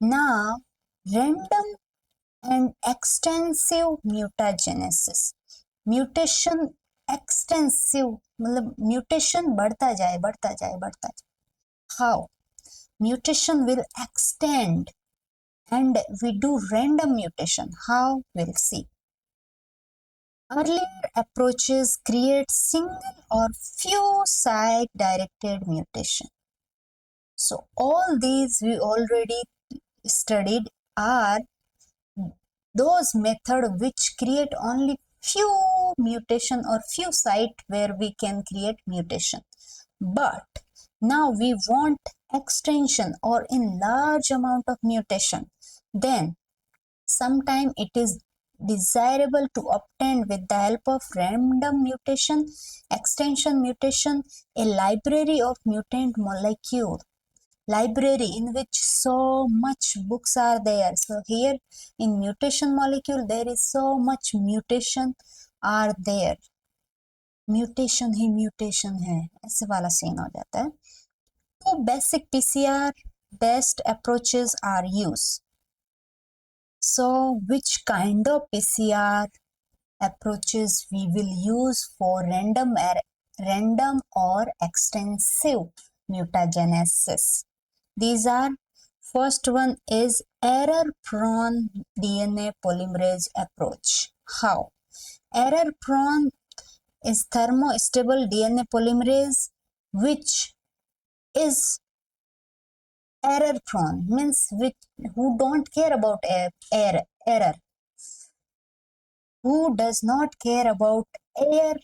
Now, random and extensive mutagenesis. Mutation extensive मतलब mutation बढ़ता जाए. How mutation will extend and we do random mutation. How? We'll see. Earlier approaches create single or few site directed mutation. So all these we already studied are those methods which create only few mutation or few site where we can create mutation. But now we want extension or in large amount of mutation. Then sometime it is desirable to obtain with the help of random mutation, extension mutation, a library of mutant molecule. Library in which so much books are there. So here in mutation molecule there is so much mutation are there. Mutation ही mutation है ऐसे वाला scene हो जाता है. तो basic PCR best approaches are use. So which kind of PCR approaches we will use for random or extensive mutagenesis? These are, first one is error prone DNA polymerase approach. How? Error prone is thermostable DNA polymerase which is error prone, means who don't care about error, who does not care about error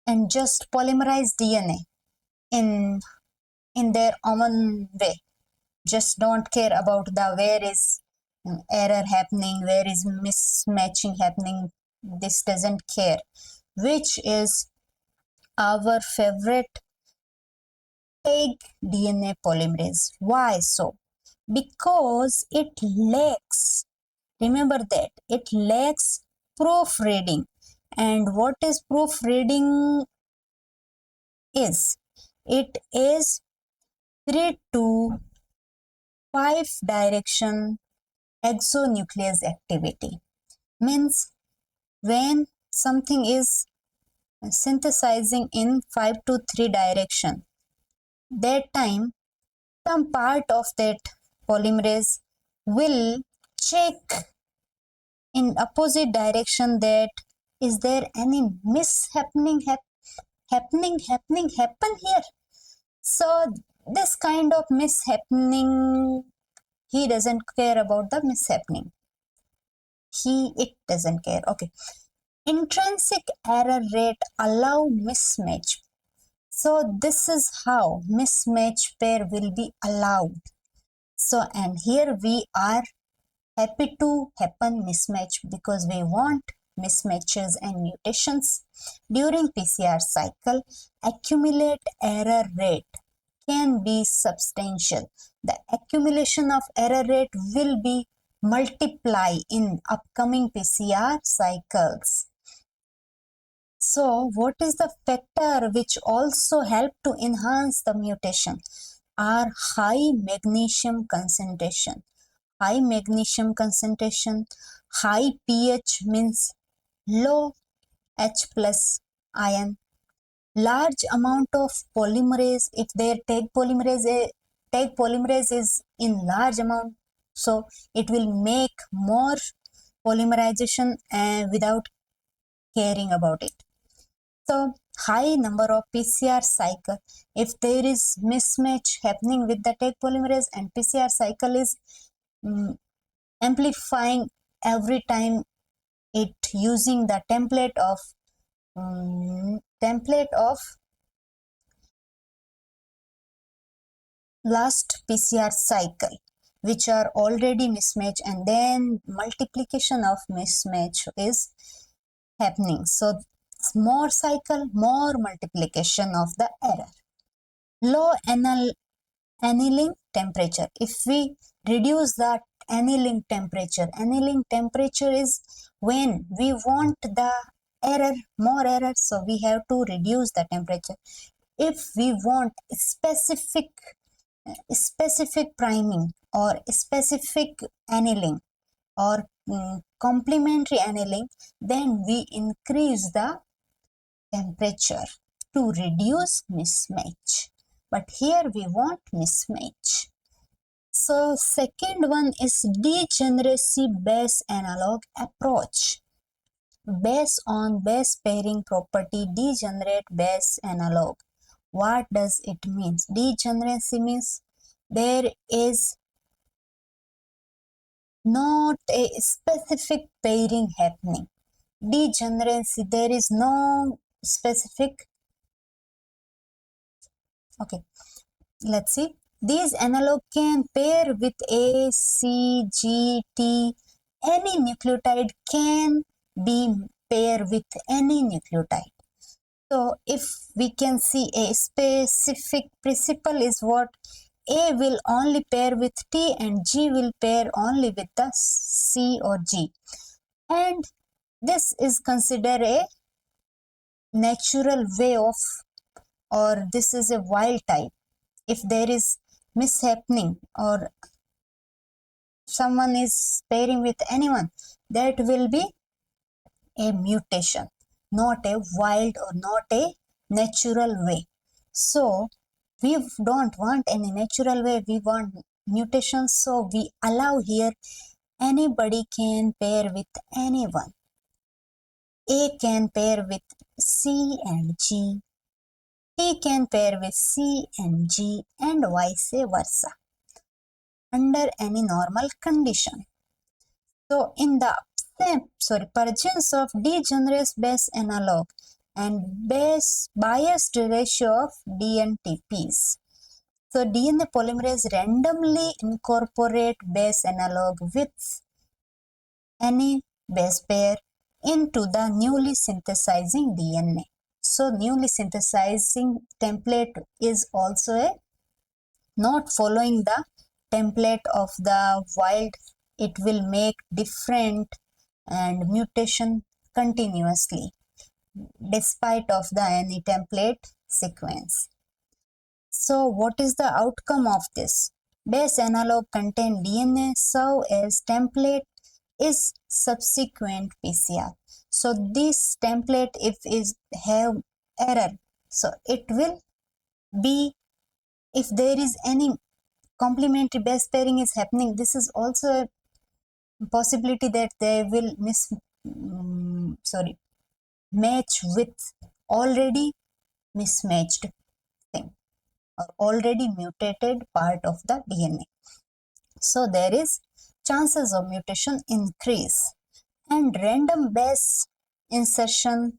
and just polymerize DNA in their own way, just don't care about the where is error happening, where is mismatching happening. This doesn't care, which is our favorite PEG DNA polymerase. Why so? Because it lacks, remember that, it lacks proofreading. And what is proofreading is? It is 3 to 5 direction exonuclease activity. Means when something is synthesizing in 5 to 3 direction, that time some part of that polymerase will check in opposite direction that is there any mishappening happen here. So this kind of mishappening, he doesn't care about the mishappening, it doesn't care. Okay, intrinsic error rate allow mismatch. So this is how mismatch pair will be allowed. So and here we are happy to happen mismatch because we want mismatches and mutations. During PCR cycle, accumulate error rate can be substantial. The accumulation of error rate will be multiply in upcoming PCR cycles. So what is the factor which also help to enhance the mutation? Are high magnesium concentration. High magnesium concentration, high pH means low H plus ion, large amount of polymerase. If their tag polymerase is in large amount, so it will make more polymerization without caring about it. So high number of PCR cycle. If there is mismatch happening with the tag polymerase and PCR cycle is amplifying every time it using the template of last PCR cycle, which are already mismatch, and then multiplication of mismatch is happening. So more cycle, more multiplication of the error. Low annealing temperature. If we reduce the annealing temperature is when we want the error, more error, so we have to reduce the temperature. if we want specific priming or specific annealing or complementary annealing, then we increase the temperature to reduce mismatch. But here we want mismatch. So second one is degeneracy base analog approach. Based on base pairing property, degenerate base analog. What does it mean? Degeneracy means there is not a specific pairing happening. Degeneracy, there is no specific. Okay, let's see. These analog can pair with A, C, G, T. Any nucleotide can be paired with any nucleotide. So if we can see a specific principle is what A will only pair with T and G will pair only with the C or G. And this is considered a natural way of, or this is a wild type. If there is mishappening or someone is pairing with anyone, that will be a mutation, not a wild or not a natural way. So we don't want any natural way, we want mutations. So we allow here anybody can pair with anyone. A can pair with C and G, T can pair with C and G, and vice versa under any normal condition. So in the presence of degenerate base analog and base biased ratio of DNTPs. So DNA polymerase randomly incorporate base analog with any base pair into the newly synthesizing DNA. So newly synthesizing template is also a not following the template of the wild. It will make different and mutation continuously despite of the any template sequence. So what is the outcome of this? Base analog contain DNA serve as template is subsequent PCR. So this template if is have error, so it will be, if there is any complementary base pairing is happening, this is also a possibility that they will match with already mismatched thing or already mutated part of the DNA. So there is chances of mutation increase, and random base insertion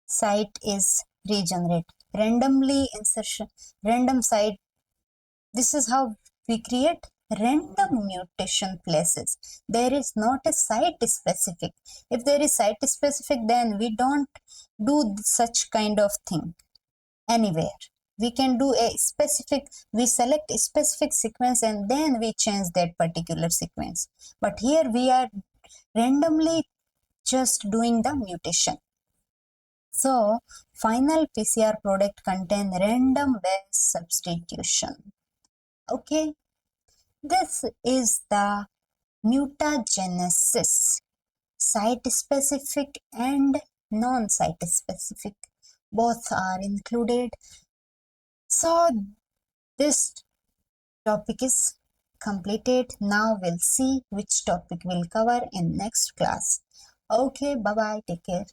site is regenerate. Randomly insertion, random site, this is how we create random mutation places. There is not a site specific. If there is site specific, then we don't do such kind of thing anywhere. We can do a specific, we select a specific sequence and then we change that particular sequence. But here we are randomly just doing the mutation. So final PCR product contain random base substitution. Okay, this is the mutagenesis, site specific and non-site specific. Both are included. So this topic is completed. Now we'll see which topic we'll cover in next class. Okay, bye bye, take care.